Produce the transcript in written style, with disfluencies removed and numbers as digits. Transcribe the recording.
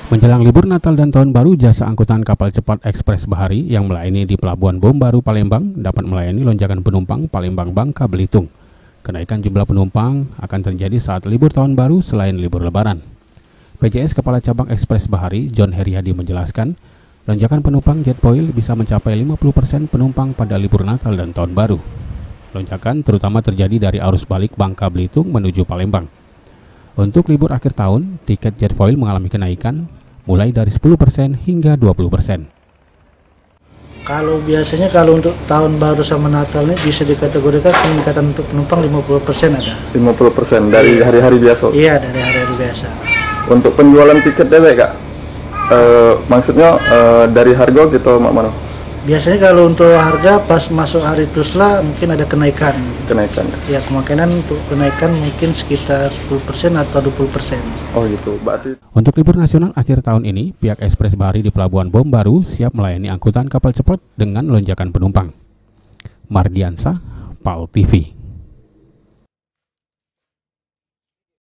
Menjelang libur Natal dan Tahun Baru, jasa angkutan kapal cepat Ekspres Bahari yang melayani di Pelabuhan Bom Baru Palembang dapat melayani lonjakan penumpang Palembang Bangka Belitung. Kenaikan jumlah penumpang akan terjadi saat libur Tahun Baru selain libur Lebaran. PJS Kepala Cabang Ekspres Bahari, John Heriadi menjelaskan, lonjakan penumpang jet foil bisa mencapai 50% penumpang pada libur Natal dan Tahun Baru. Lonjakan terutama terjadi dari arus balik Bangka Belitung menuju Palembang. Untuk libur akhir tahun, tiket jet foil mengalami kenaikan mulai dari 10% hingga 20%. Kalau biasanya untuk tahun baru sama Natal ini bisa dikategorikan peningkatan untuk penumpang 50% ada. 50% dari hari-hari biasa? Iya, dari hari-hari biasa. Untuk penjualan tiket dewek Kak? Maksudnya dari harga gitu mana? Biasanya kalau untuk harga pas masuk hari Tusla mungkin ada kenaikan. Kenaikan? Ya, kemungkinan untuk kenaikan mungkin sekitar 10% atau 20%. Oh gitu, berarti. Untuk libur nasional akhir tahun ini, pihak Ekspres Bahari di Pelabuhan Bom Baru siap melayani angkutan kapal cepat dengan lonjakan penumpang. Mardiansah, PAL TV.